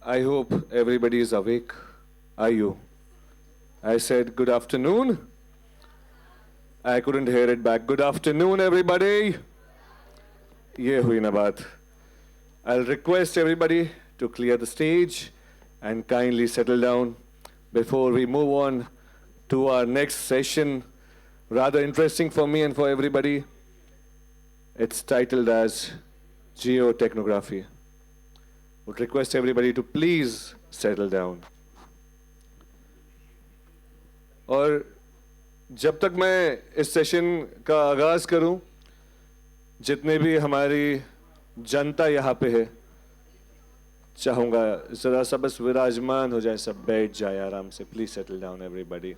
I hope everybody is awake. Are you? I said good afternoon. I couldn't hear it back. Good afternoon, everybody. ये हुई ना बात. I'll request everybody to clear the stage and kindly settle down before we move on to our next session. Rather interesting for me and for everybody. It's titled as Geotechnography. Would request everybody to please settle down. और जब तक मैं इस session का आगाज़ करूं, जितने भी हमारी जनता यहाँ पे है, चाहूँगा ज़रा सा बस विराजमान हो जाए, सब बैठ जाए आराम से. Please settle down everybody.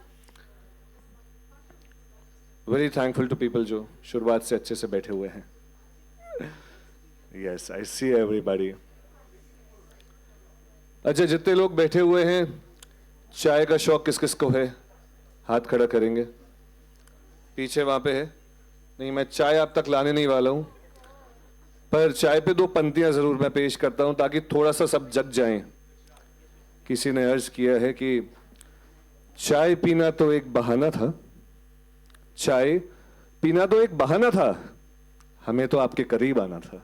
Very thankful to people जो शुरुआत से अच्छे से बैठे हुए हैं. Yes, I see everybody. अच्छा, जितने लोग बैठे हुए हैं, चाय का शौक किस किस को है? हाथ खड़ा करेंगे. पीछे वहां पे है. नहीं, मैं चाय आप तक लाने नहीं वाला हूं, पर चाय पे 2 पंक्तियां जरूर मैं पेश करता हूं ताकि थोड़ा सा सब जग जाएं. किसी ने अर्ज किया है कि चाय पीना तो एक बहाना था, चाय पीना तो एक बहाना था, हमें तो आपके करीब आना था.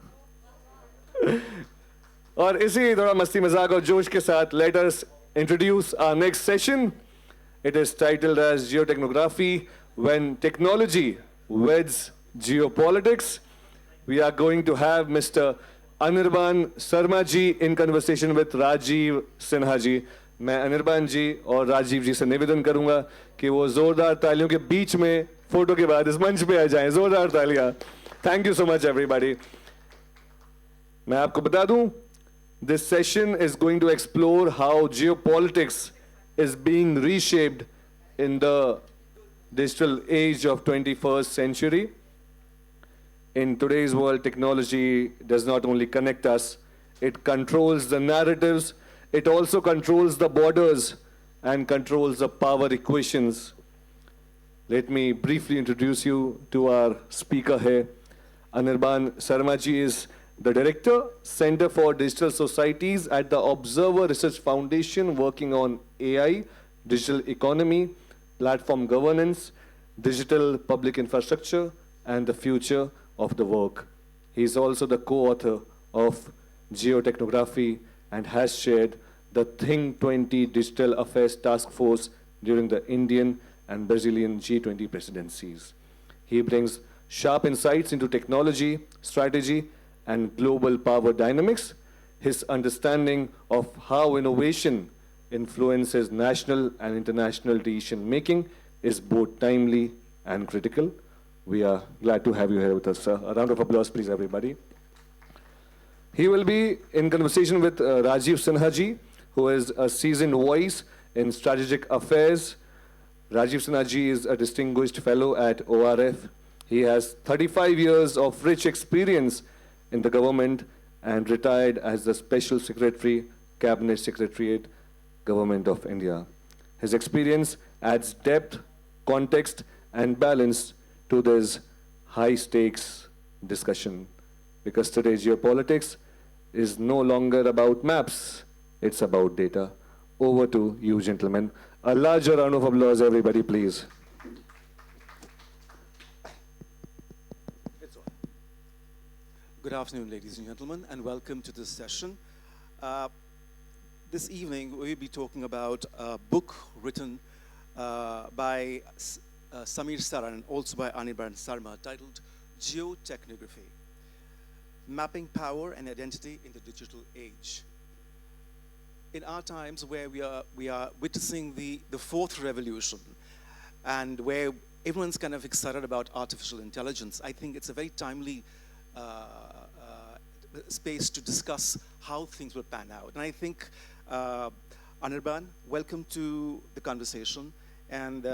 और इसी थोड़ा मस्ती मजाक और जोश के साथ let us introduce our next session. It is titled as Geotechnography, when technology weds geopolitics. We are going to have Mr. Anirban Sarma ji in conversation with Rajiv Sinha ji. मैं अनिर्बान जी और राजीव जी से निवेदन करूंगा कि वो जोरदार तालियों के बीच में फोटो के बाद इस मंच पे आ जाएं. जोरदार तालियां. Thank you so much everybody. मैं आपको बता दूं, this session is going to explore how geopolitics is being reshaped in the digital age of 21st century. In today's world, technology does not only connect us, it controls the narratives, it also controls the borders and controls the power equations. Let me briefly introduce you to our speaker here. Anirban Sarma ji is the Director, Center for Digital Societies at the Observer Research Foundation, working on AI, digital economy, platform governance, digital public infrastructure, and the future of the work. He is also the co-author of Geotechnography and has chaired the Think 20 Digital Affairs Task Force during the Indian and Brazilian G20 presidencies. He brings sharp insights into technology, strategy, and global power dynamics. His understanding of how innovation influences national and international decision making is both timely and critical. We are glad to have you here with us, sir. A round of applause, please, everybody. He will be in conversation with Rajiv Sinha ji, who is a seasoned voice in strategic affairs. Rajiv Sinha ji is a distinguished fellow at ORF. He has 35 years of rich experience in the government and retired as the Special Secretary, Cabinet Secretariat, Government of India. His experience adds depth, context, and balance to this high-stakes discussion, because today's geopolitics is no longer about maps, it's about data. Over to you, gentlemen. A larger round of applause, everybody, please. Good afternoon, ladies and gentlemen, and welcome to this session. This evening, we'll be talking about a book written by Samir Saran and also by Anirban Sarma, titled Geotechnography, Mapping Power and Identity in the Digital Age. In our times where we are witnessing the fourth revolution and where everyone's kind of excited about artificial intelligence, I think it's a very timely space to discuss how things will pan out. And I think, Anirban, welcome to the conversation. And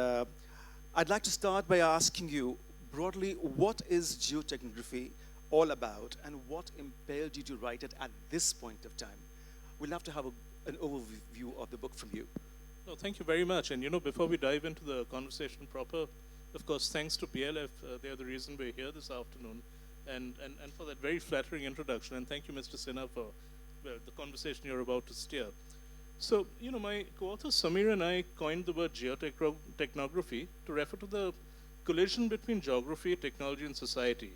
I'd like to start by asking you broadly, what is geotechnography all about and what impelled you to write it at this point of time? We'd love to have an overview of the book from you. No, thank you very much. And before we dive into the conversation proper, of course, thanks to PLF, they're the reason we're here this afternoon. And for that very flattering introduction. And thank you, Mr. Sinha, for well, the conversation you're about to steer. So, my co-author Samir and I coined the word geotechnography to refer to the collision between geography, technology, and society.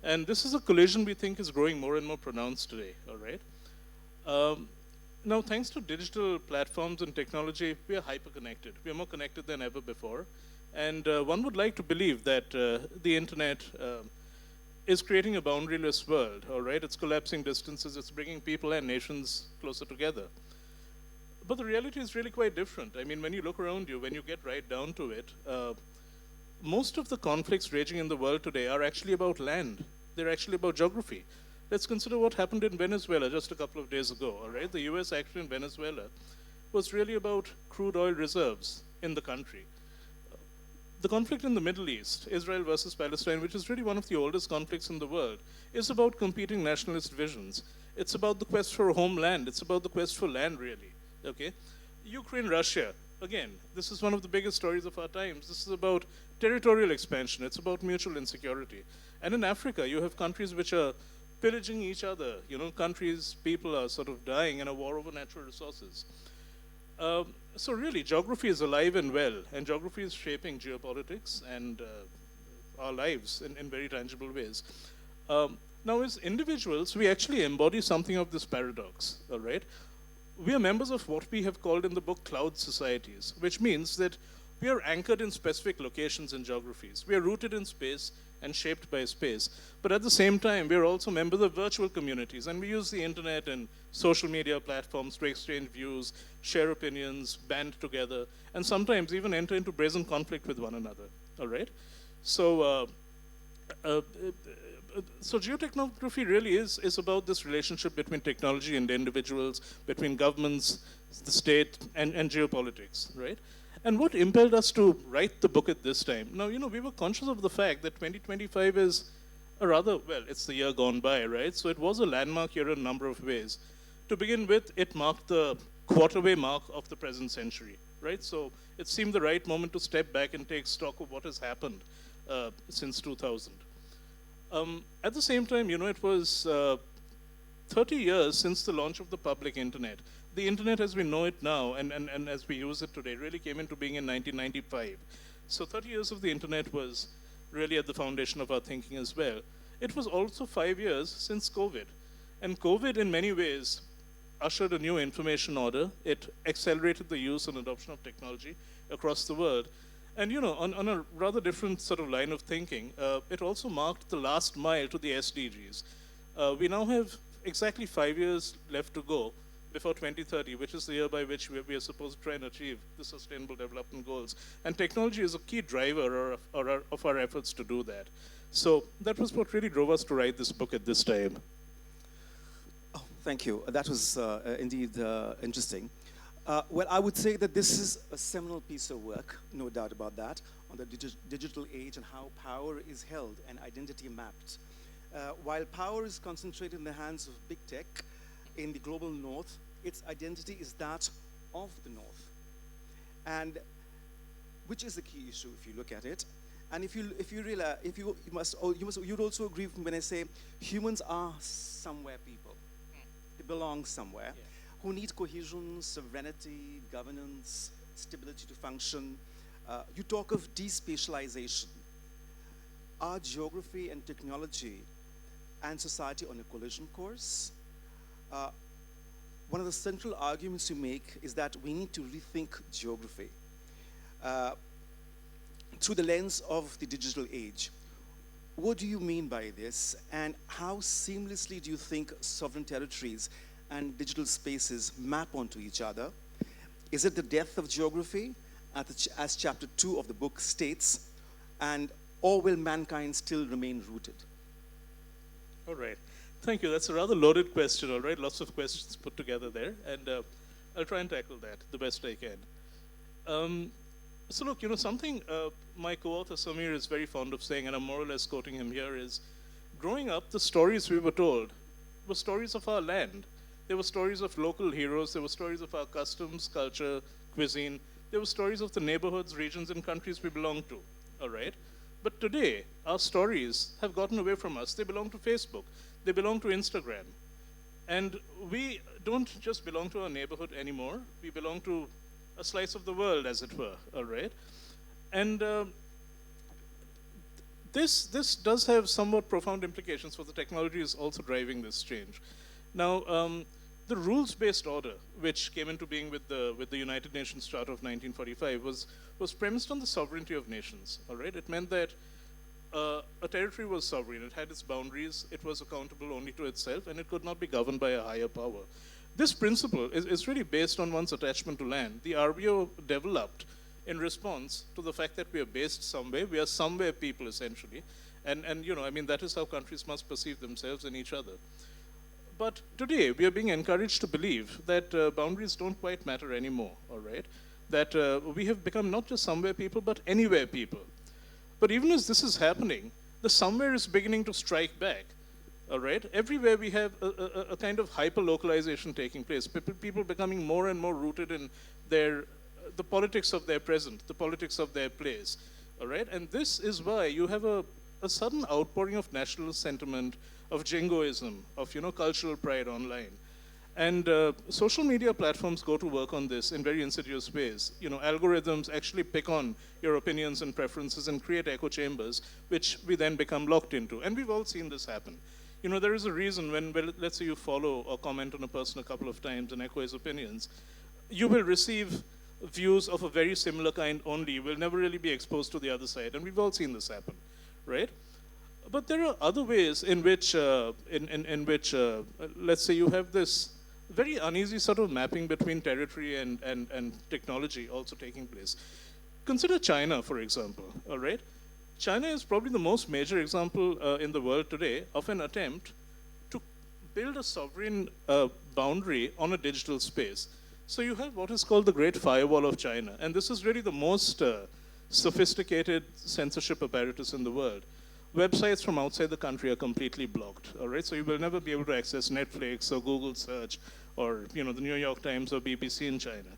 And this is a collision we think is growing more and more pronounced today, all right? Now, thanks to digital platforms and technology, we are hyper-connected. We are more connected than ever before. And one would like to believe that the internet is creating a boundaryless world, all right? It's collapsing distances, it's bringing people and nations closer together. But the reality is really quite different. I mean, when you look around you, when you get right down to it, most of the conflicts raging in the world today are actually about land. They're actually about geography. Let's consider what happened in Venezuela just a couple of days ago, all right? The US action in Venezuela was really about crude oil reserves in the country. The conflict in the Middle East, Israel versus Palestine, which is really one of the oldest conflicts in the world, is about competing nationalist visions. It's about the quest for homeland. It's about the quest for land, really. Okay, Ukraine, Russia. Again, this is one of the biggest stories of our times. This is about territorial expansion. It's about mutual insecurity. And in Africa, you have countries which are pillaging each other. Countries, people are sort of dying in a war over natural resources. So really, geography is alive and well, and geography is shaping geopolitics and our lives in very tangible ways. Now, as individuals, we actually embody something of this paradox, all right? We are members of what we have called in the book cloud societies, which means that we are anchored in specific locations and geographies. We are rooted in space and shaped by space. But at the same time, we are also members of virtual communities, and we use the internet and social media platforms to exchange views, share opinions, band together, and sometimes even enter into brazen conflict with one another, all right? So geotechnography really is about this relationship between technology and individuals, between governments, the state, and geopolitics, right? And what impelled us to write the book at this time? Now, we were conscious of the fact that 2025 is it's the year gone by, right? So it was a landmark year in a number of ways. To begin with, it marked the quarterway mark of the present century, right? So it seemed the right moment to step back and take stock of what has happened since 2000. At the same time, it was 30 years since the launch of the public internet. The internet as we know it now and as we use it today really came into being in 1995. So 30 years of the internet was really at the foundation of our thinking as well. It was also 5 years since COVID. And COVID in many ways ushered a new information order. It accelerated the use and adoption of technology across the world. And on a rather different sort of line of thinking, it also marked the last mile to the SDGs. We now have exactly 5 years left to go before 2030, which is the year by which we are supposed to try and achieve the Sustainable Development Goals. And technology is a key driver of our efforts to do that. So that was what really drove us to write this book at this time. Oh, thank you. That was indeed interesting. Well, I would say that this is a seminal piece of work, no doubt about that, on the digital age and how power is held and identity mapped. While power is concentrated in the hands of big tech in the global north, its identity is that of the north, and which is the key issue if you look at it. And you'd also agree when I say humans are somewhere people. They belong somewhere. Yeah. Who need cohesion, serenity, governance, stability to function. You talk of despatialization. Are geography and technology and society on a collision course? One of the central arguments you make is that we need to rethink geography through the lens of the digital age. What do you mean by this, and how seamlessly do you think sovereign territories and digital spaces map onto each other? Is it the death of geography, as chapter 2 of the book states, or will mankind still remain rooted? All right. Thank you. That's a rather loaded question, all right? Lots of questions put together there, and I'll try and tackle that the best I can. So look, something my co-author Samir is very fond of saying, and I'm more or less quoting him here, is growing up, the stories we were told were stories of our land. There were stories of local heroes. There were stories of our customs, culture, cuisine. There were stories of the neighborhoods, regions, and countries we belonged to, all right? But today, our stories have gotten away from us. They belong to Facebook. They belong to Instagram. And we don't just belong to our neighborhood anymore. We belong to a slice of the world, as it were, all right? And this does have somewhat profound implications for the technology is also driving this change. Now, the rules-based order, which came into being with the United Nations Charter of 1945, was premised on the sovereignty of nations. All right, it meant that a territory was sovereign. It had its boundaries. It was accountable only to itself, and it could not be governed by a higher power. This principle is really based on one's attachment to land. The RBO developed in response to the fact that we are based somewhere. We are somewhere people, essentially. And you know, I mean, that is how countries must perceive themselves and each other. But today, we are being encouraged to believe that boundaries don't quite matter anymore, all right? That we have become not just somewhere people, but anywhere people. But even as this is happening, the somewhere is beginning to strike back, all right? Everywhere we have a kind of hyper-localization taking place, people becoming more and more rooted in the politics of their present, the politics of their place, all right? And this is why you have a sudden outpouring of national sentiment, of jingoism, of, you know, cultural pride online. And social media platforms go to work on this in very insidious ways. You know, algorithms actually pick on your opinions and preferences and create echo chambers, which we then become locked into. And we've all seen this happen. You know, there is a reason when, well, let's say you follow or comment on a person a couple of times and echo his opinions, you will receive views of a very similar kind only. You will never really be exposed to the other side. And we've all seen this happen, right? But there are other ways in which, let's say you have this very uneasy sort of mapping between territory and technology also taking place. Consider China, for example, all right? China is probably the most major example in the world today of an attempt to build a sovereign boundary on a digital space. So you have what is called the Great Firewall of China, and this is really the most sophisticated censorship apparatus in the world. Websites from outside the country are completely blocked, all right? So you will never be able to access Netflix or Google search or, you know, the New York Times or BBC in China.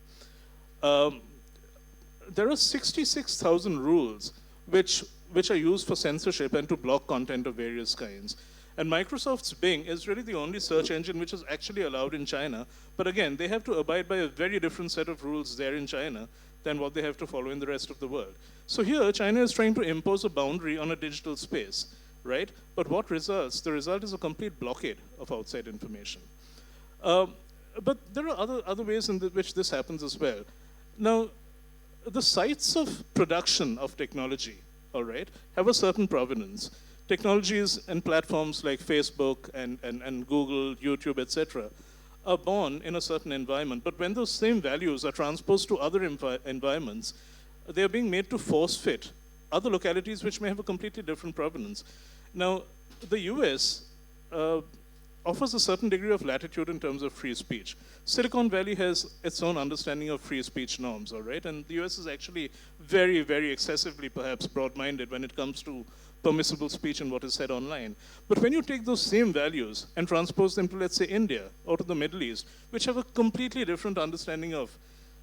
There are 66,000 rules which are used for censorship and to block content of various kinds. And Microsoft's Bing is really the only search engine which is actually allowed in China. But again, they have to abide by a very different set of rules there in China than what they have to follow in the rest of the world. So here, China is trying to impose a boundary on a digital space, right? But what results? The result is a complete blockade of outside information. But there are other ways in which this happens as well. Now, the sites of production of technology, all right, have a certain provenance. Technologies and platforms like Facebook and Google, YouTube, etc., are born in a certain environment. But when those same values are transposed to other environments, they are being made to force fit other localities which may have a completely different provenance. Now, the US offers a certain degree of latitude in terms of free speech. Silicon Valley has its own understanding of free speech norms, all right? And the US is actually very, very excessively perhaps broad-minded when it comes to permissible speech and what is said online. But when you take those same values and transpose them to, let's say, India or to the Middle East, which have a completely different understanding of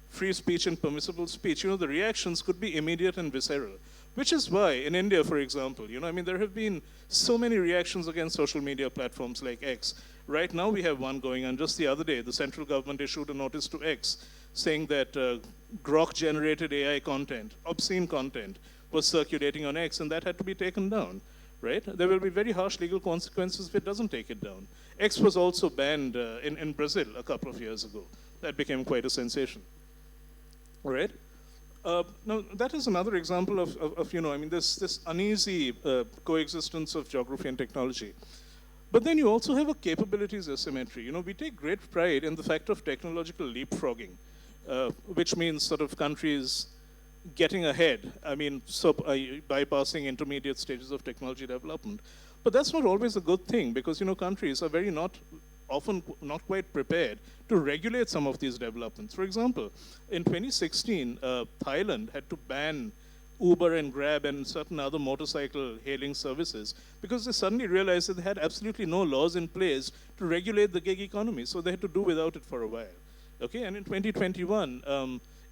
free speech and permissible speech, you know, the reactions could be immediate and visceral. Which is why in India, for example, you know, I mean, there have been so many reactions against social media platforms like X. Right now we have one going on. Just the other day, the central government issued a notice to X saying that Grok-generated AI content, obscene content, was circulating on X, and that had to be taken down, right? There will be very harsh legal consequences if it doesn't take it down. X was also banned in Brazil a couple of years ago. That became quite a sensation, all right? Now, that is another example of you know, I mean, this uneasy coexistence of geography and technology. But then you also have a capabilities asymmetry. You know, we take great pride in the fact of technological leapfrogging, which means sort of countries getting ahead, I mean, bypassing intermediate stages of technology development. But that's not always a good thing because, you know, countries are often not quite prepared to regulate some of these developments. For example, in 2016, Thailand had to ban Uber and Grab and certain other motorcycle hailing services because they suddenly realized that they had absolutely no laws in place to regulate the gig economy, so they had to do without it for a while. Okay, and in 2021,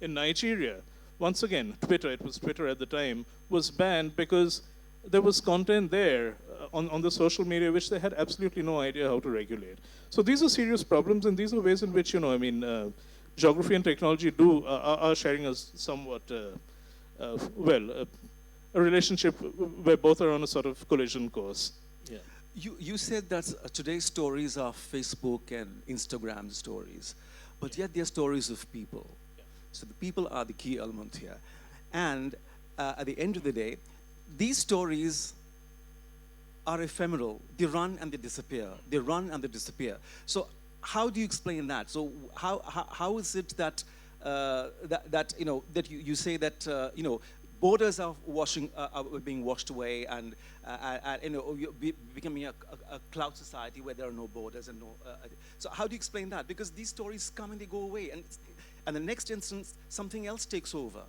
in Nigeria, once again, Twitter, it was Twitter at the time, was banned because there was content there on the social media which they had absolutely no idea how to regulate. So these are serious problems, and these are ways in which, geography and technology are sharing a somewhat, a relationship where both are on a sort of collision course. Yeah. You said that today's stories are Facebook and Instagram stories, but yet they're stories of people. So the people are the key element here. And at the end of the day, these stories are ephemeral. They run and they disappear. They run and they disappear. So how do you explain that? So how is it that that you say that borders are being washed away, and becoming a cloud society where there are no borders and no. So how do you explain that? Because these stories come and they go away, and the next instance something else takes over.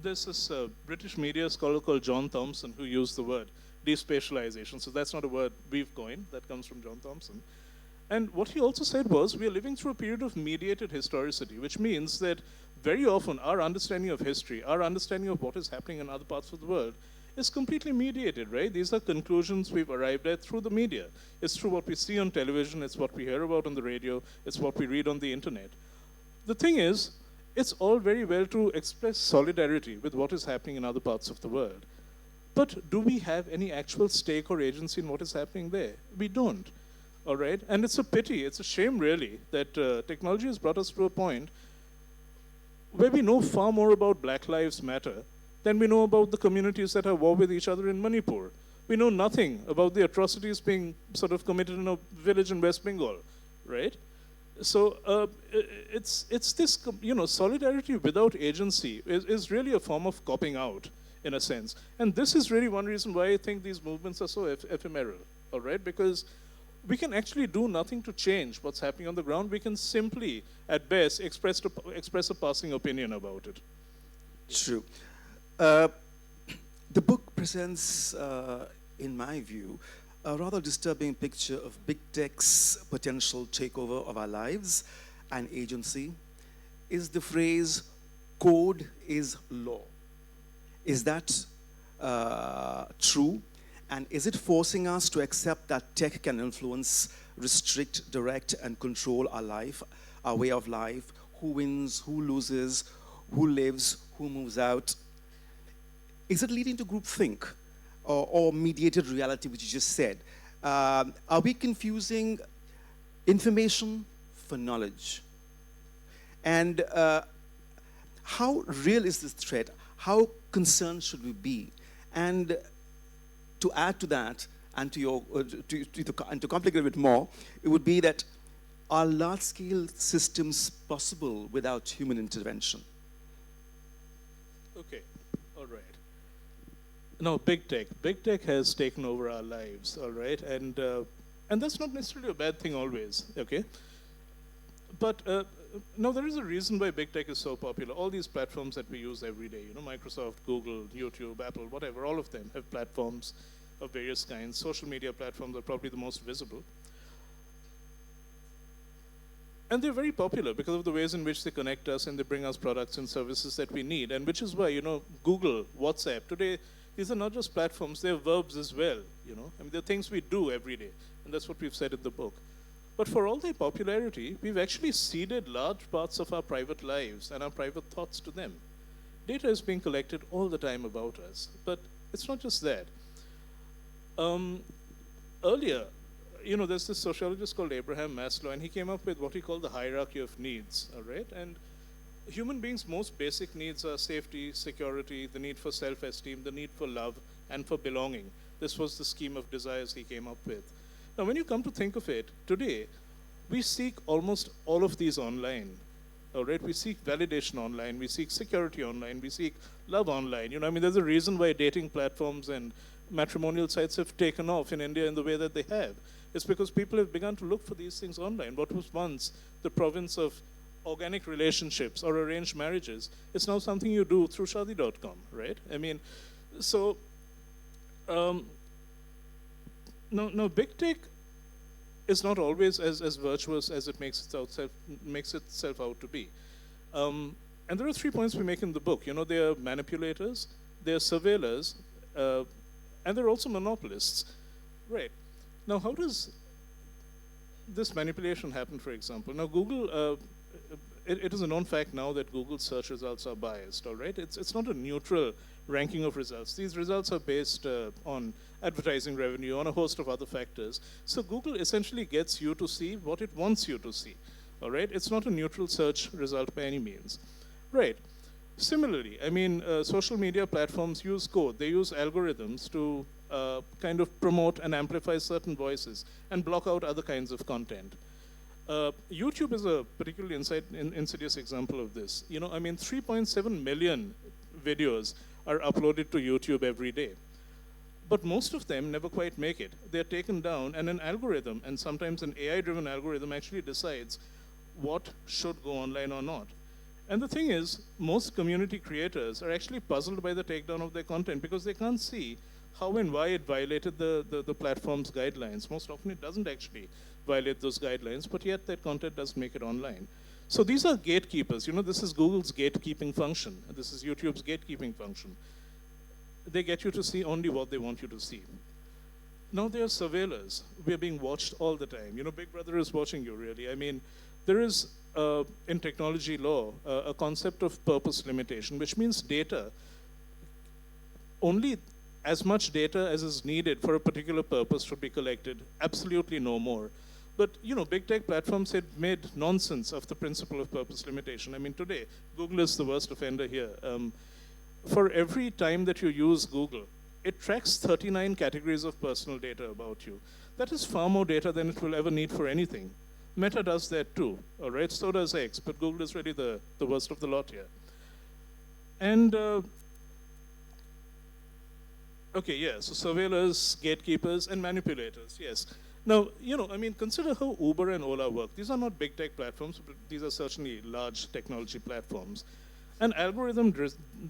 There's this British media scholar called John Thompson who used the word despatialization. So that's not a word we've coined. That comes from John Thompson. And what he also said was, we are living through a period of mediated historicity, which means that very often our understanding of history, our understanding of what is happening in other parts of the world is completely mediated, right? These are conclusions we've arrived at through the media. It's through what we see on television, it's what we hear about on the radio, it's what we read on the internet. The thing is, it's all very well to express solidarity with what is happening in other parts of the world. But do we have any actual stake or agency in what is happening there? We don't, all right? And it's a pity, it's a shame really, that technology has brought us to a point where we know far more about Black Lives Matter than we know about the communities that are at war with each other in Manipur. We know nothing about the atrocities being sort of committed in a village in West Bengal, right? So it's this, solidarity without agency is really a form of copping out, in a sense. And this is really one reason why I think these movements are so ephemeral, all right? Because we can actually do nothing to change what's happening on the ground. We can simply, at best, express a passing opinion about it. True. The book presents, in my view, a rather disturbing picture of big tech's potential takeover of our lives and agency. Is the phrase, code is law? Is that true? And is it forcing us to accept that tech can influence, restrict, direct, and control our life, our way of life? Who wins, who loses, who lives, who moves out? Is it leading to groupthink or mediated reality, which you just said? Are we confusing information for knowledge? And how real is this threat? How concerned should we be? And to add to that, and to complicate a bit more, it would be that, are large-scale systems possible without human intervention? Okay, all right. No, big tech has taken over our lives, all right? And that's not necessarily a bad thing always, okay? But now there is a reason why big tech is so popular. All these platforms that we use every day, Microsoft, Google, YouTube, Apple, whatever, all of them have platforms of various kinds. Social media platforms are probably the most visible. And they're very popular because of the ways in which they connect us and they bring us products and services that we need. And which is why, Google, WhatsApp, today, these are not just platforms, they're verbs as well, they're things we do every day. And that's what we've said in the book. But for all their popularity, we've actually ceded large parts of our private lives and our private thoughts to them. Data is being collected all the time about us. But it's not just that. Earlier, there's this sociologist called Abraham Maslow, and he came up with what he called the hierarchy of needs, all right? And human beings' most basic needs are safety, security, the need for self-esteem, the need for love, and for belonging. This was the scheme of desires he came up with. Now, when you come to think of it, today, we seek almost all of these online, all right? We seek validation online, we seek security online, we seek love online. There's a reason why dating platforms and matrimonial sites have taken off in India in the way that they have. It's because people have begun to look for these things online. What was once the province of organic relationships or arranged marriages, it's now something you do through Shaadi.com, right? Now big tech is not always as virtuous as it makes itself out to be. And there are 3 points we make in the book. They are manipulators, they're surveillors, and they're also monopolists. Right. Now, how does this manipulation happen, for example? Now, Google, it is a known fact now that Google search results are biased, all right? It's not a neutral ranking of results. These results are based on advertising revenue, on a host of other factors. So Google essentially gets you to see what it wants you to see, all right? It's not a neutral search result by any means. Right. Similarly, I mean, social media platforms use code. They use algorithms to kind of promote and amplify certain voices and block out other kinds of content. YouTube is a particularly insidious example of this. You know, I mean, 3.7 million videos are uploaded to YouTube every day. But most of them never quite make it. They're taken down, and an algorithm, and sometimes an AI-driven algorithm, actually decides what should go online or not. And the thing is, most community creators are actually puzzled by the takedown of their content because they can't see how and why it violated the platform's guidelines. Most often it doesn't actually violate those guidelines, but yet that content doesn't make it online. So these are gatekeepers. You know, this is Google's gatekeeping function. This is YouTube's gatekeeping function. They get you to see only what they want you to see. Now they are surveillors. We are being watched all the time. You know, Big Brother is watching you, really. I mean, there is, in technology law, a concept of purpose limitation, which means data, only as much data as is needed for a particular purpose should be collected, absolutely no more. But you know, big tech platforms had made nonsense of the principle of purpose limitation. I mean, today, Google is the worst offender here. For every time that you use Google, it tracks 39 categories of personal data about you. That is far more data than it will ever need for anything. Meta does that too, all right? So does X, but Google is really the worst of the lot here. And okay, yeah, so surveillors, gatekeepers, and manipulators, yes. Now, you know, I mean, consider how Uber and Ola work. These are not big tech platforms, but these are certainly large technology platforms. An algorithm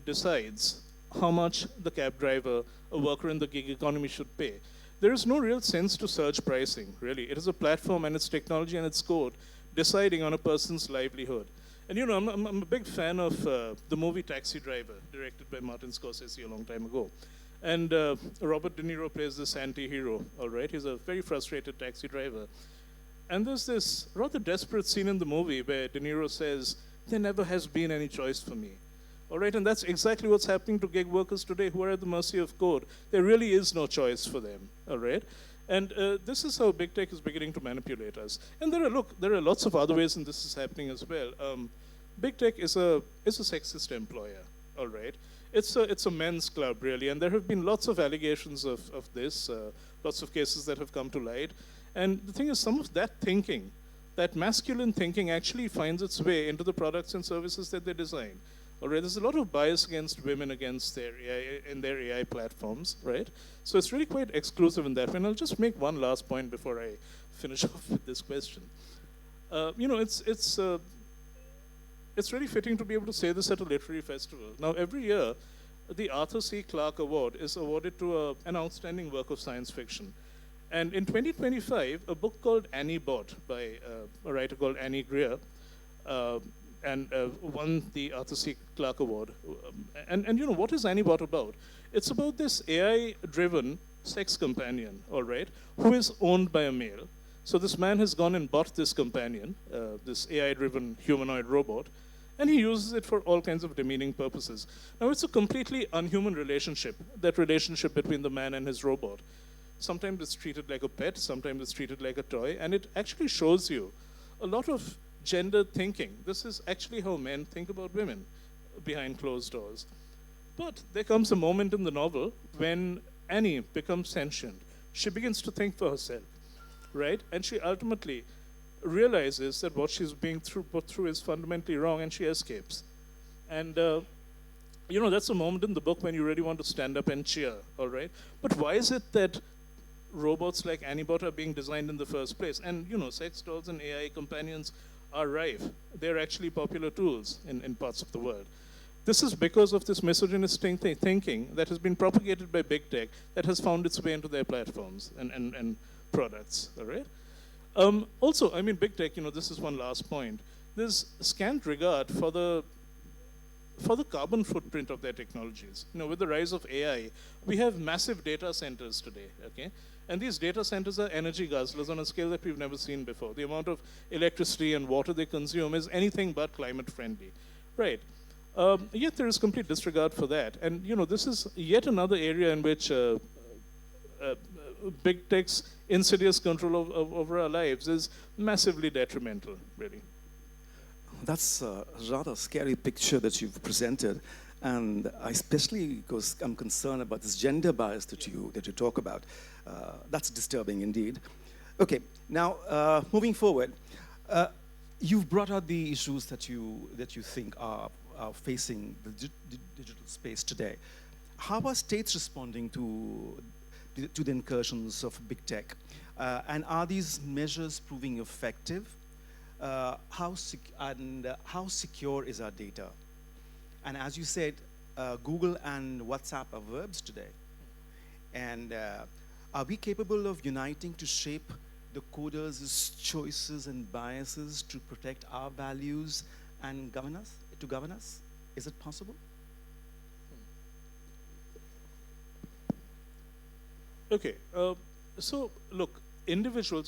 decides how much the cab driver, a worker in the gig economy should pay. There is no real sense to surge pricing, really. It is a platform and its technology and its code deciding on a person's livelihood. And you know, I'm a big fan of the movie Taxi Driver, directed by Martin Scorsese a long time ago. And Robert De Niro plays this anti-hero, all right? He's a very frustrated taxi driver. And there's this rather desperate scene in the movie where De Niro says, "There never has been any choice for me." All right, and that's exactly what's happening to gig workers today who are at the mercy of code. There really is no choice for them, all right? And this is how big tech is beginning to manipulate us. And there are lots of other ways in this is happening as well. Big tech is a sexist employer, all right? It's a men's club, really, and there have been lots of allegations of this, lots of cases that have come to light. And the thing is, some of that thinking, that masculine thinking actually finds its way into the products and services that they design. All right, there's a lot of bias against women against their AI, in their AI platforms, right? So it's really quite exclusive in that way. And I'll just make one last point before I finish off with this question. You know, it's really fitting to be able to say this at a literary festival. Now, every year, the Arthur C. Clarke Award is awarded to an outstanding work of science fiction. And in 2025, a book called Annie Bot by a writer called Annie Greer won the Arthur C. Clarke Award. And you know, what is Annie Bot about? It's about this AI-driven sex companion, all right, who is owned by a male. So this man has gone and bought this companion, this AI-driven humanoid robot, and he uses it for all kinds of demeaning purposes. Now, it's a completely unhuman relationship, that relationship between the man and his robot. Sometimes it's treated like a pet, sometimes it's treated like a toy, and it actually shows you a lot of gendered thinking. This is actually how men think about women behind closed doors. But there comes a moment in the novel when Annie becomes sentient. She begins to think for herself, right? And she ultimately realizes that what she's being put through is fundamentally wrong, and she escapes. And you know, that's a moment in the book when you really want to stand up and cheer, all right? But why is it that robots like Annie-Bot are being designed in the first place? And you know, sex dolls and AI companions are rife. They're actually popular tools in parts of the world. This is because of this misogynistic thinking that has been propagated by big tech that has found its way into their platforms and products, all right? Also, I mean, big tech, you know, this is one last point. There's scant regard for the for the carbon footprint of their technologies. With the rise of AI, we have massive data centers today, okay? And these data centers are energy guzzlers on a scale that we've never seen before. The amount of electricity and water they consume is anything but climate friendly, right? Yet there is complete disregard for that. And this is yet another area in which big tech's insidious control over our lives is massively detrimental, really. That's a rather scary picture that you've presented, and especially because I'm concerned about this gender bias that you talk about. That's disturbing indeed. Okay, now moving forward, you've brought out the issues that you think are facing the digital space today. How are states responding to the incursions of big tech, and are these measures proving effective? How secure is our data? And as you said, Google and WhatsApp are verbs today. And are we capable of uniting to shape the coders' choices and biases to protect our values and govern us? Is it possible? Okay, so look, individual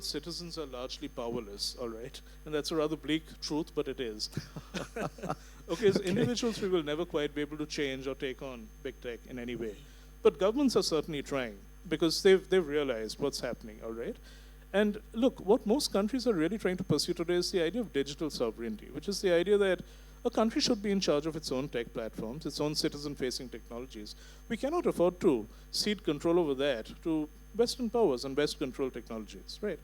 citizens are largely powerless, all right? And that's a rather bleak truth, but it is. Okay, as individuals, we will never quite be able to change or take on big tech in any way. But governments are certainly trying, because they've realized what's happening, all right? And look, what most countries are really trying to pursue today is the idea of digital sovereignty, which is the idea that a country should be in charge of its own tech platforms, its own citizen-facing technologies. We cannot afford to cede control over that to Western powers and West-controlled technologies, right?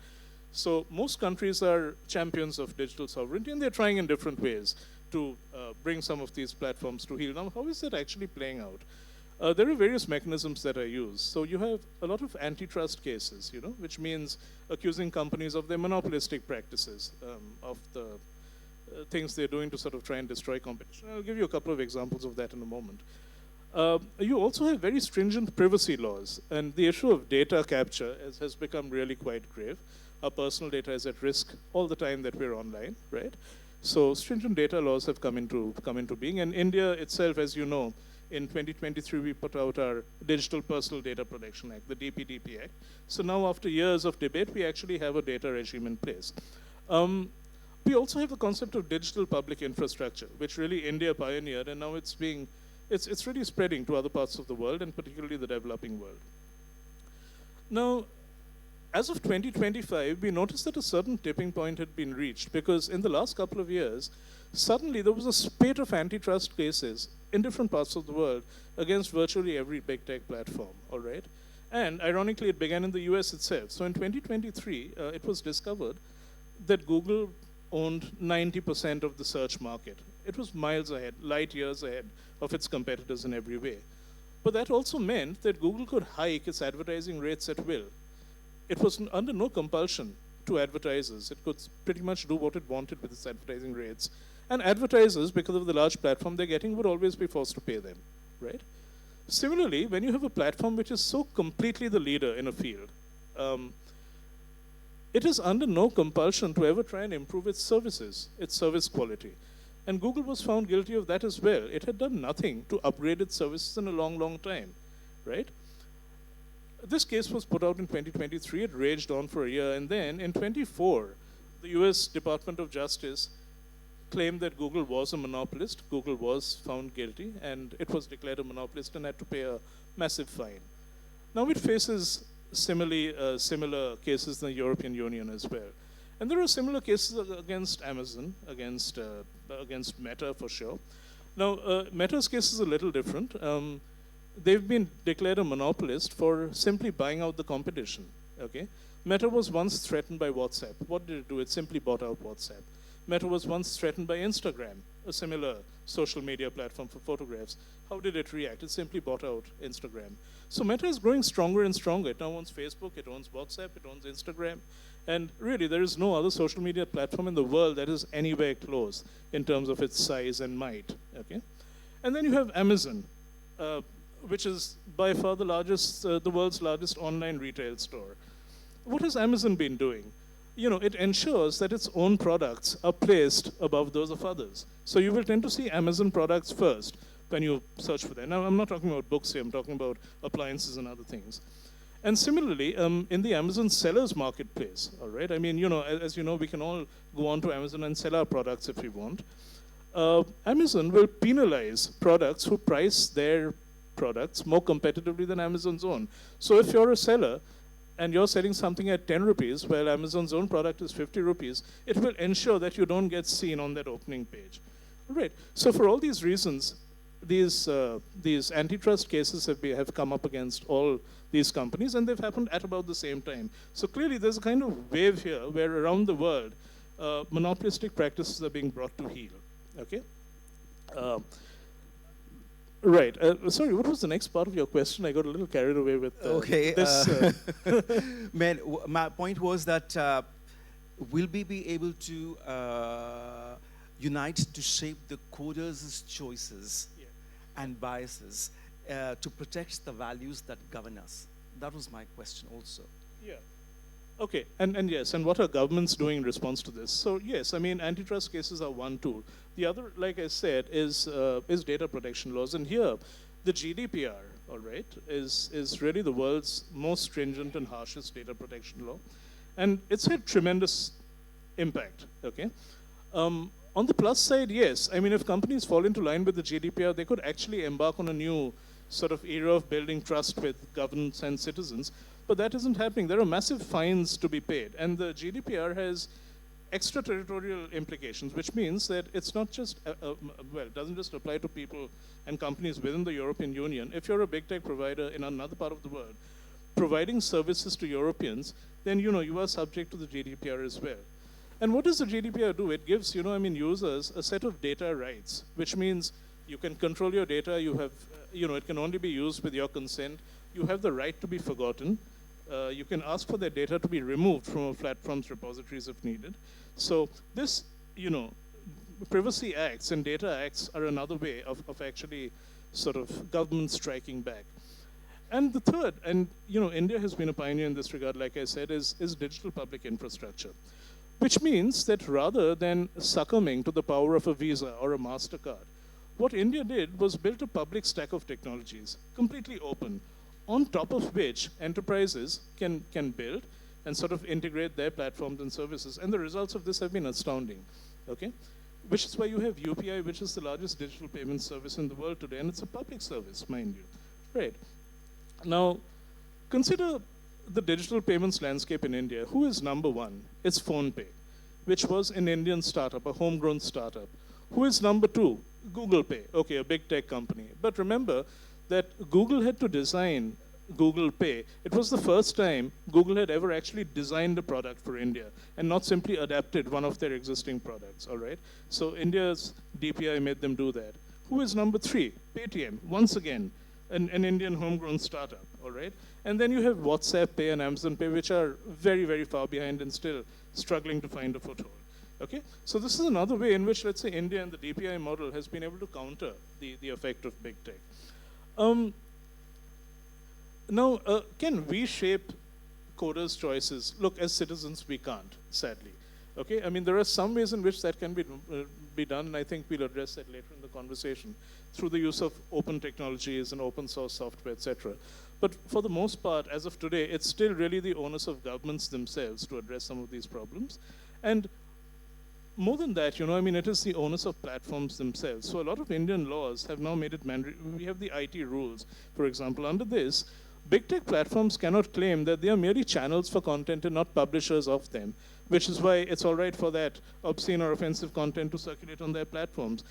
So most countries are champions of digital sovereignty, and they're trying in different ways to bring some of these platforms to heel. Now, how is that actually playing out? There are various mechanisms that are used. So you have a lot of antitrust cases, which means accusing companies of their monopolistic practices, of the things they're doing to sort of try and destroy competition. I'll give you a couple of examples of that in a moment. You also have very stringent privacy laws, and the issue of data capture has become really quite grave. Our personal data is at risk all the time that we're online, right? So stringent data laws have come into being, and India itself, as you know, in 2023 we put out our Digital Personal Data Protection Act, the DPDP Act. So now, after years of debate, we actually have a data regime in place. We also have the concept of digital public infrastructure, which really India pioneered, and now it's really spreading to other parts of the world, and particularly the developing world. Now, as of 2025, we noticed that a certain tipping point had been reached, because in the last couple of years, suddenly there was a spate of antitrust cases in different parts of the world against virtually every big tech platform, all right? And ironically, it began in the US itself. So in 2023, it was discovered that Google owned 90% of the search market. It was miles ahead, light years ahead of its competitors in every way. But that also meant that Google could hike its advertising rates at will. It was under no compulsion to advertisers. It could pretty much do what it wanted with its advertising rates. And advertisers, because of the large platform they're getting, would always be forced to pay them, right? Similarly, when you have a platform which is so completely the leader in a field, it is under no compulsion to ever try and improve its services, its service quality. And Google was found guilty of that as well. It had done nothing to upgrade its services in a long, long time, right? This case was put out in 2023. It raged on for a year. And then in 24, the US Department of Justice claimed that Google was a monopolist. Google was found guilty, and it was declared a monopolist and had to pay a massive fine. Now it faces similar cases in the European Union as well. And there are similar cases against Amazon, against Meta for sure. Now, Meta's case is a little different. They've been declared a monopolist for simply buying out the competition, okay? Meta was once threatened by WhatsApp. What did it do? It simply bought out WhatsApp. Meta was once threatened by Instagram, a similar social media platform for photographs. How did it react? It simply bought out Instagram. So Meta is growing stronger and stronger. It now owns Facebook, it owns WhatsApp, it owns Instagram. And really, there is no other social media platform in the world that is anywhere close in terms of its size and might, okay? And then you have Amazon, which is by far the world's largest online retail store. What has Amazon been doing? it ensures that its own products are placed above those of others. So you will tend to see Amazon products first when you search for them. Now, I'm not talking about books here, I'm talking about appliances and other things. And similarly, in the Amazon sellers marketplace, all right? I mean, as you know, we can all go onto Amazon and sell our products if we want. Amazon will penalize products who price their products more competitively than Amazon's own. So if you're a seller and you're selling something at 10 rupees, while Amazon's own product is 50 rupees, it will ensure that you don't get seen on that opening page. All right. So for all these reasons, these antitrust cases have come up against all these companies, and they've happened at about the same time. So clearly, there's a kind of wave here where around the world, monopolistic practices are being brought to heel. Okay. Right. Sorry, what was the next part of your question? I got a little carried away with this. Man, my point was that will we be able to unite to shape the coders' choices and biases to protect the values that govern us? That was my question also. Yeah. Okay, and yes, and what are governments doing in response to this? So yes, I mean, antitrust cases are one tool. The other, like I said, is data protection laws. And here, the GDPR, all right, is really the world's most stringent and harshest data protection law. And it's had tremendous impact, okay? On the plus side, yes, I mean, if companies fall into line with the GDPR, they could actually embark on a new sort of era of building trust with governments and citizens. But that isn't happening. There are massive fines to be paid. And the GDPR has extraterritorial implications, which means that it's not just, it doesn't just apply to people and companies within the European Union. If you're a big tech provider in another part of the world, providing services to Europeans, then you are subject to the GDPR as well. And what does the GDPR do? It gives users a set of data rights, which means you can control your data. You have, it can only be used with your consent. You have the right to be forgotten. You can ask for their data to be removed from a platform's repositories if needed. So this, privacy acts and data acts are another way of actually sort of government striking back. And the third, and India has been a pioneer in this regard, like I said, is digital public infrastructure, which means that rather than succumbing to the power of a Visa or a MasterCard, what India did was build a public stack of technologies, completely open, on top of which enterprises can build and sort of integrate their platforms and services. And the results of this have been astounding, okay? Which is why you have UPI, which is the largest digital payment service in the world today, and it's a public service, mind you, right? Now, consider the digital payments landscape in India. Who is number one? It's PhonePe, which was an Indian startup, a homegrown startup. Who is number two? Google Pay, okay, a big tech company. But remember that Google had to design Google Pay. It was the first time Google had ever actually designed a product for India and not simply adapted one of their existing products, all right? So India's DPI made them do that. Who is number three? Paytm, once again, an Indian homegrown startup, all right? And then you have WhatsApp Pay and Amazon Pay, which are very, very far behind and still struggling to find a foothold. Okay, so this is another way in which, let's say, India and the DPI model has been able to counter the effect of big tech. Now, can we shape coders' choices? Look, as citizens, we can't, sadly. Okay, I mean, there are some ways in which that can be done, and I think we'll address that later in the conversation, through the use of open technologies and open source software, etc. But for the most part, as of today, it's still really the onus of governments themselves to address some of these problems. And more than that, I mean, it is the onus of platforms themselves. So a lot of Indian laws have now made it mandatory. We have the IT rules, for example. Under this, big tech platforms cannot claim that they are merely channels for content and not publishers of them, which is why it's all right for that obscene or offensive content to circulate on their platforms.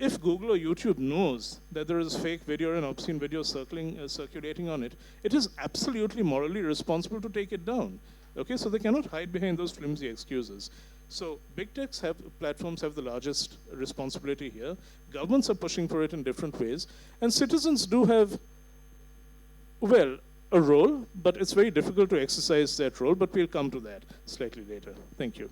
If Google or YouTube knows that there is fake video or an obscene video circulating on it, it is absolutely morally responsible to take it down. Okay, so they cannot hide behind those flimsy excuses. So big tech platforms have the largest responsibility here. Governments are pushing for it in different ways. And citizens do have, well, a role, but it's very difficult to exercise that role, but we'll come to that slightly later. Thank you.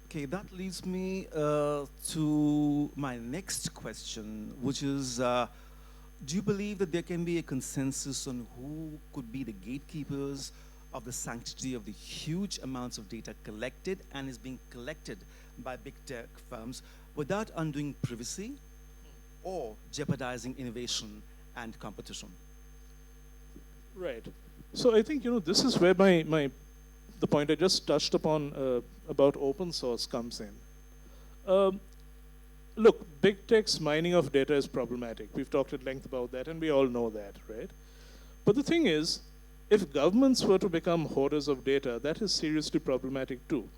Okay, that leads me to my next question, which is, do you believe that there can be a consensus on who could be the gatekeepers of the sanctity of the huge amounts of data collected and is being collected by big tech firms without undoing privacy or jeopardizing innovation and competition? Right. So I think, this is where the point I just touched upon about open source comes in. Look, big tech's mining of data is problematic. We've talked at length about that, and we all know that, right? But the thing is, if governments were to become hoarders of data, that is seriously problematic too.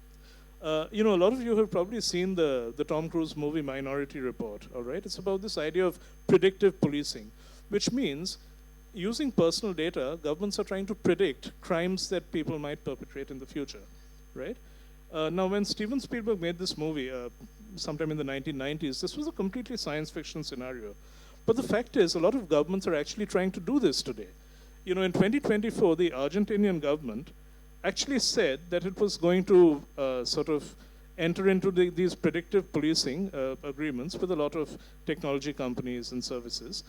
A lot of you have probably seen the Tom Cruise movie Minority Report, all right? It's about this idea of predictive policing, which means using personal data, governments are trying to predict crimes that people might perpetrate in the future, right? Now, when Steven Spielberg made this movie sometime in the 1990s, this was a completely science fiction scenario. But the fact is, a lot of governments are actually trying to do this today. In 2024, the Argentinian government actually said that it was going to sort of enter into these predictive policing agreements with a lot of technology companies and services.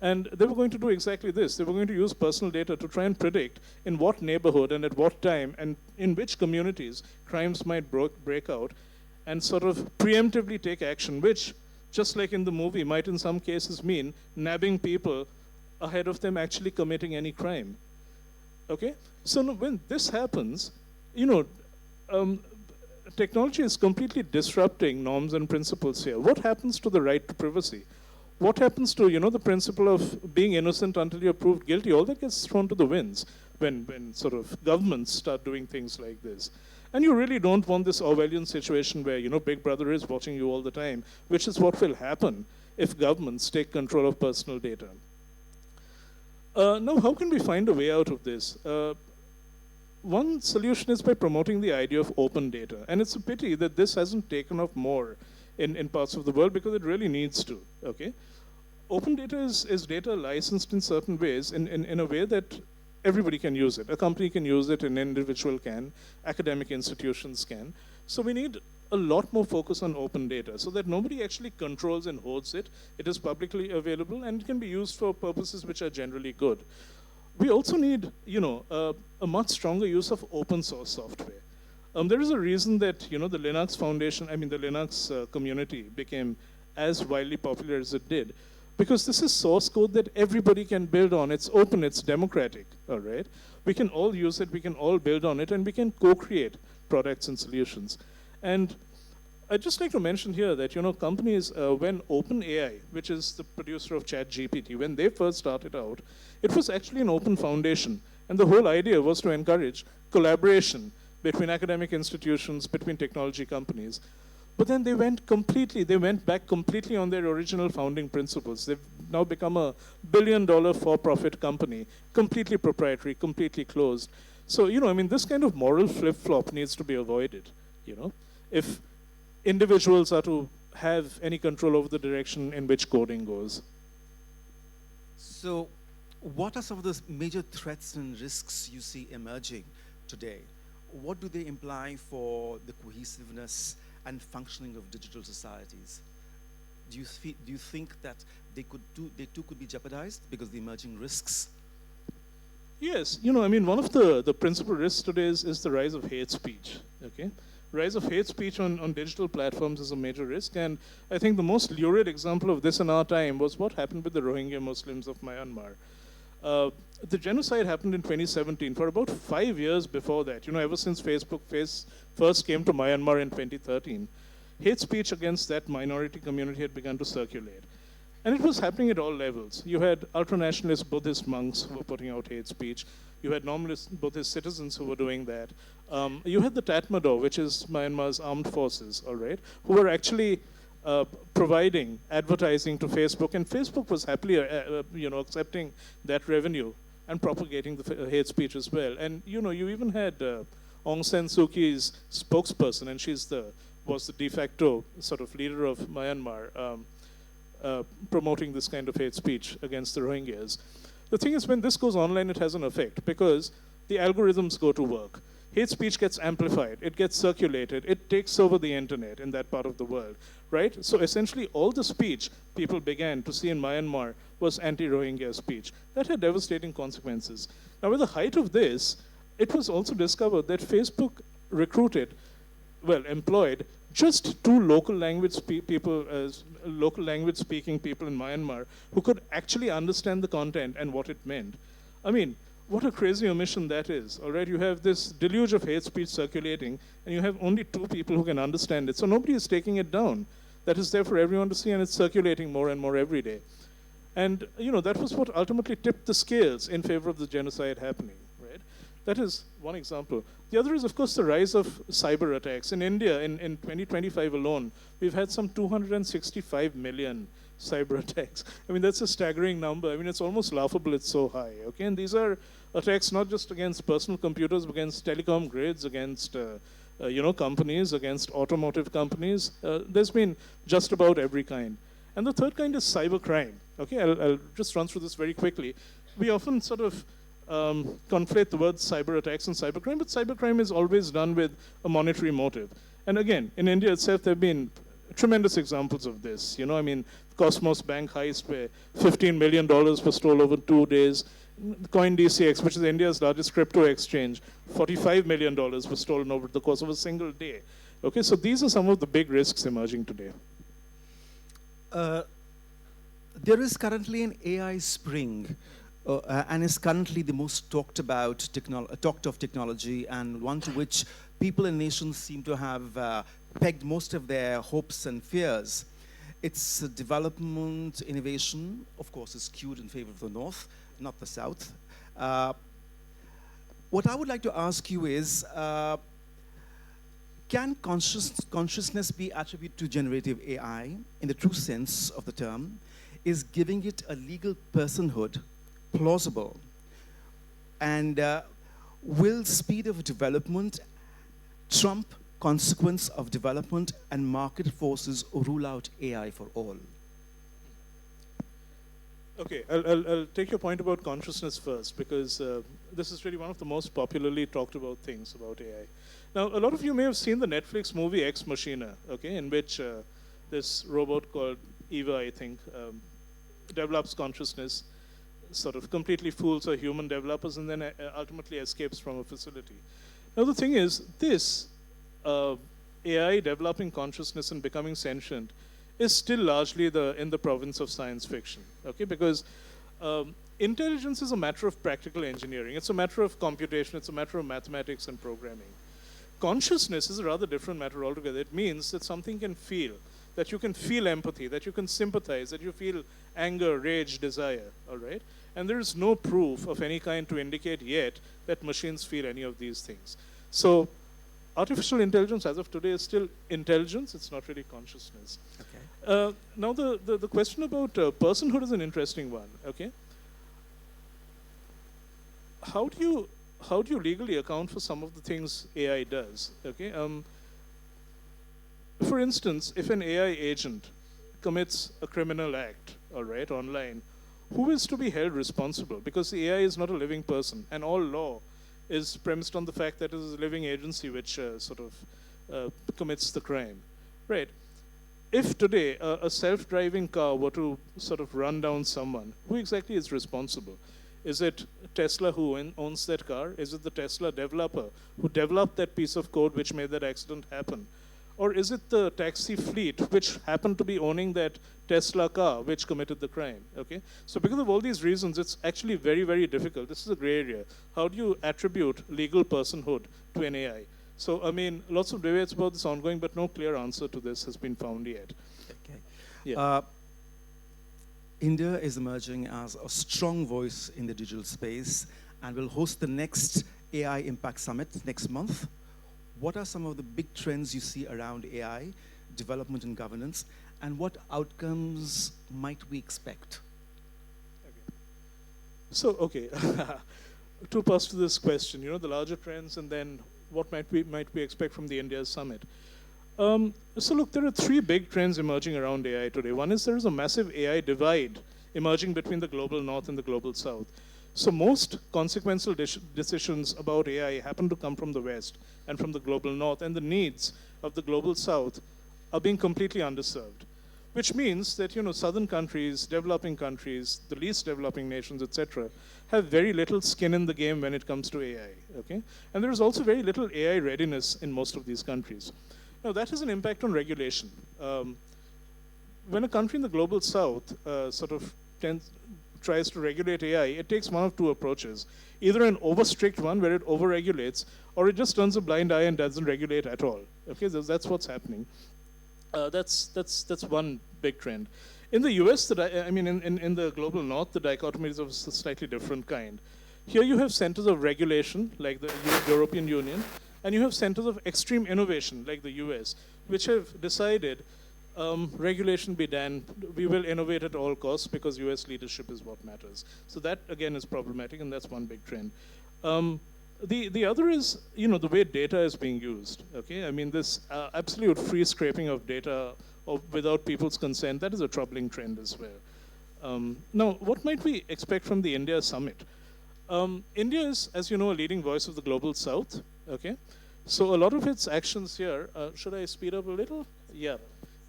And they were going to do exactly this. They were going to use personal data to try and predict in what neighborhood and at what time and in which communities crimes might break out, and sort of preemptively take action, which, just like in the movie, might in some cases mean nabbing people ahead of them actually committing any crime. Okay? So when this happens, technology is completely disrupting norms and principles here. What happens to the right to privacy? What happens to, the principle of being innocent until you're proved guilty? All that gets thrown to the winds when sort of governments start doing things like this. And you really don't want this Orwellian situation where, Big Brother is watching you all the time, which is what will happen if governments take control of personal data. Now, how can we find a way out of this? One solution is by promoting the idea of open data. And it's a pity that this hasn't taken off more in parts of the world, because it really needs to, okay? Open data is data licensed in certain ways in a way that everybody can use it. A company can use it, an individual can, academic institutions can. So we need a lot more focus on open data so that nobody actually controls and hoards it. It is publicly available and it can be used for purposes which are generally good. We also need, a much stronger use of open source software. There is a reason that, the Linux Foundation, the Linux community became as widely popular as it did. Because this is source code that everybody can build on. It's open, it's democratic, all right? We can all use it, we can all build on it, and we can co-create products and solutions. And I'd just like to mention here that, companies, when OpenAI, which is the producer of ChatGPT, when they first started out, it was actually an open foundation. And the whole idea was to encourage collaboration between academic institutions, between technology companies. But then they went back completely on their original founding principles. They've now become a billion-dollar for-profit company, completely proprietary, completely closed. So, this kind of moral flip-flop needs to be avoided, if individuals are to have any control over the direction in which coding goes. So, what are some of the major threats and risks you see emerging today? What do they imply for the cohesiveness and functioning of digital societies? Do you think that they too could be jeopardized because of the emerging risks? Yes, one of the principal risks today is the rise of hate speech, okay? Rise of hate speech on digital platforms is a major risk, and I think the most lurid example of this in our time was what happened with the Rohingya Muslims of Myanmar. The genocide happened in 2017. For about 5 years before that, ever since Facebook first came to Myanmar in 2013, hate speech against that minority community had begun to circulate. And it was happening at all levels. You had ultra-nationalist Buddhist monks who were putting out hate speech. You had normalist Buddhist citizens who were doing that. You had the Tatmadaw, which is Myanmar's armed forces, all right, who were actually providing advertising to Facebook, and Facebook was happily, accepting that revenue and propagating the hate speech as well. And you even had Aung San Suu Kyi's spokesperson, and was the de facto sort of leader of Myanmar, promoting this kind of hate speech against the Rohingyas. The thing is, when this goes online, it has an effect because the algorithms go to work. Hate speech gets amplified, it gets circulated, it takes over the internet in that part of the world, right? So essentially all the speech people began to see in Myanmar was anti-Rohingya speech. That had devastating consequences. Now, at the height of this, it was also discovered that Facebook recruited, well, employed just two local language people, local language speaking people in Myanmar who could actually understand the content and what it meant. I mean, what a crazy omission that is, all right? You have this deluge of hate speech circulating, and you have only two people who can understand it. So nobody is taking it down. That is there for everyone to see, and it's circulating more and more every day. And that was what ultimately tipped the scales in favor of the genocide happening, right? That is one example. The other is, of course, the rise of cyber attacks. In India, in 2025 alone, we've had some 265 million cyber attacks. I mean, that's a staggering number. I mean, it's almost laughable, it's so high, okay? And these are attacks not just against personal computers, but against telecom grids, against companies, against automotive companies. There's been just about every kind. And the third kind is cybercrime. Okay, I'll just run through this very quickly. We often sort of conflate the words cyber attacks and cybercrime, but cybercrime is always done with a monetary motive. And again, in India itself, there have been tremendous examples of this. I mean, Cosmos Bank heist where $15 million was stolen over 2 days. CoinDCX, which is India's largest crypto exchange, $45 million was stolen over the course of a single day. Okay, so these are some of the big risks emerging today. There is currently an AI spring, and is currently the most talked of technology, and one to which people and nations seem to have pegged most of their hopes and fears. Its development, innovation, of course, is skewed in favor of the North, not the South. What I would like to ask you is, can consciousness be attributed to generative AI in the true sense of the term? Is giving it a legal personhood plausible? And will speed of development trump consequence of development, and market forces rule out AI for all? Okay, I'll take your point about consciousness first, because this is really one of the most popularly talked about things about AI. Now, a lot of you may have seen the Netflix movie Ex Machina, okay, in which this robot called Eva, I think, develops consciousness, sort of completely fools her human developers, and then ultimately escapes from a facility. Now, the thing is, this AI developing consciousness and becoming sentient is still largely in the province of science fiction, okay? Because intelligence is a matter of practical engineering. It's a matter of computation. It's a matter of mathematics and programming. Consciousness is a rather different matter altogether. It means that something can feel, that you can feel empathy, that you can sympathize, that you feel anger, rage, desire, all right? And there is no proof of any kind to indicate yet that machines feel any of these things. So artificial intelligence as of today is still intelligence, it's not really consciousness. Okay. Now the question about personhood is an interesting one, okay? How do you legally account for some of the things AI does, okay? For instance, if an AI agent commits a criminal act, all right, online, who is to be held responsible? Because the AI is not a living person, and all law is premised on the fact that it is a living agency which commits the crime, right? If today a self-driving car were to sort of run down someone, who exactly is responsible? Is it Tesla who owns that car? Is it the Tesla developer who developed that piece of code which made that accident happen? Or is it the taxi fleet which happened to be owning that Tesla car which committed the crime, okay? So because of all these reasons, it's actually very, very difficult. This is a gray area. How do you attribute legal personhood to an AI? So, I mean, lots of debates about this ongoing, but no clear answer to this has been found yet. Okay. Yeah. India is emerging as a strong voice in the digital space and will host the next AI Impact Summit next month. What are some of the big trends you see around AI, development and governance, and what outcomes might we expect? Okay. So, okay, two parts to this question, the larger trends and then what might we expect from the India Summit. So look, there are three big trends emerging around AI today. One is there is a massive AI divide emerging between the global north and the global south. So most consequential decisions about AI happen to come from the West and from the global north, and the needs of the global south are being completely underserved. which means that, you know, southern countries, developing countries, the least developing nations, etc., have very little skin in the game when it comes to AI, okay? And there is also very little AI readiness in most of these countries. Now, that has an impact on regulation. When a country in the global south sort of tries to regulate AI, it takes one of two approaches. Either an over-strict one where it over-regulates, or it just turns a blind eye and doesn't regulate at all. Okay, that's what's happening. That's one big trend. In the US, I mean, in the global north, the dichotomy is of a slightly different kind. Here you have centers of regulation, like the European Union, and you have centers of extreme innovation, like the US, which have decided regulation be damned, we will innovate at all costs because US leadership is what matters. So that, again, is problematic, and that's one big trend. The other is, you know, the way data is being used, okay? I mean, this absolute free scraping of data without people's consent, that is a troubling trend as well. Now, what might we expect from the India Summit? India is, as you know, a leading voice of the global south, okay? So a lot of its actions here, should I speed up a little? Yeah,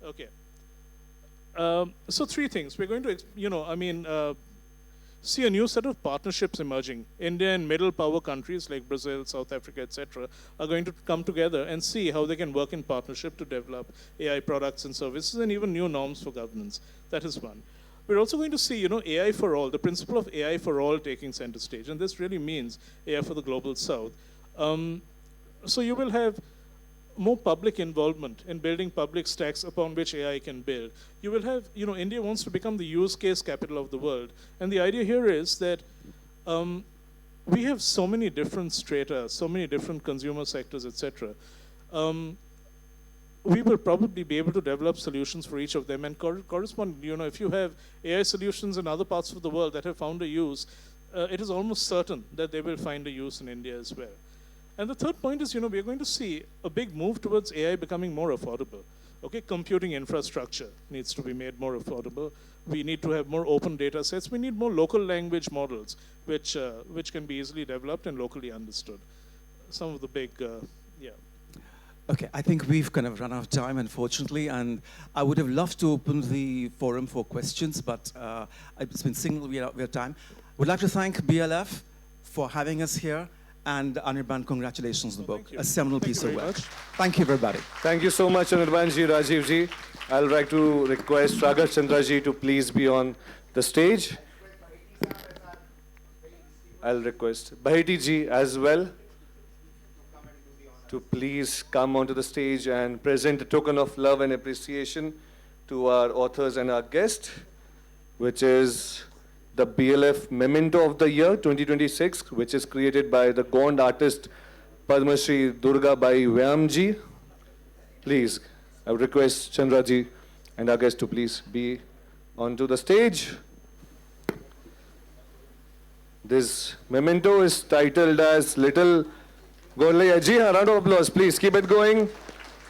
okay. So three things. We're going to, you know, I mean, see a new set of partnerships emerging. India and middle power countries like Brazil, South Africa, etc., are going to come together and see how they can work in partnership to develop AI products and services and even new norms for governance. That is one. We're also going to see, you know, AI for all, the principle of AI for all taking center stage. And this really means AI for the global south. So you will have more public involvement in building public stacks upon which AI can build. You will have, you know, India wants to become the use case capital of the world. And the idea here is that we have so many different strata, so many different consumer sectors, etc. We will probably be able to develop solutions for each of them and correspond, you know, if you have AI solutions in other parts of the world that have found a use, it is almost certain that they will find a use in India as well. And the third point is, you know, we're going to see a big move towards AI becoming more affordable. Okay, computing infrastructure needs to be made more affordable. We need to have more open data sets. We need more local language models, which can be easily developed and locally understood. Some of the big, yeah. Okay, I think we've kind of run out of time, unfortunately, and I would have loved to open the forum for questions, but it's been signaled we are time. Would like to thank BLF for having us here. And Anirban, congratulations on the book. A seminal piece of work. Thank you, everybody. Thank you so much, Anirbanji, Rajivji. I'll like to request Raghar Chandraji to please be on the stage. I'll request Baheti ji as well to please come onto the stage and present a token of love and appreciation to our authors and our guest, which is the BLF Memento of the Year 2026, which is created by the Gond artist Padma Shri Durga Bai Vyamji. Please, I would request Chandraji and our guest to please be onto the stage. This memento is titled as Little Golaya Ji. A round of applause, please. Keep it going.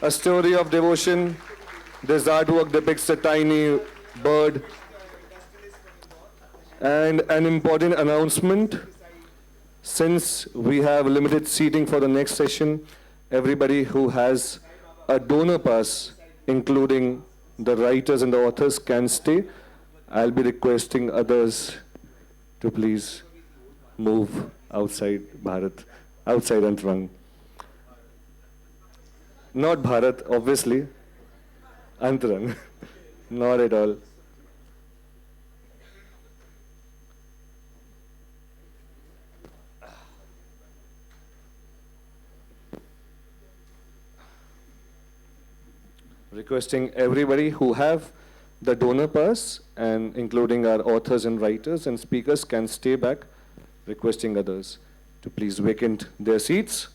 A story of devotion. This artwork depicts a tiny bird. And an important announcement, since we have limited seating for the next session, everybody who has a donor pass, including the writers and the authors, can stay. I'll be requesting others to please move outside Bharat, outside Antrang. Not Bharat, obviously. Antrang. Not at all. Requesting everybody who have the donor pass, and including our authors and writers and speakers, can stay back, requesting others to please vacate their seats.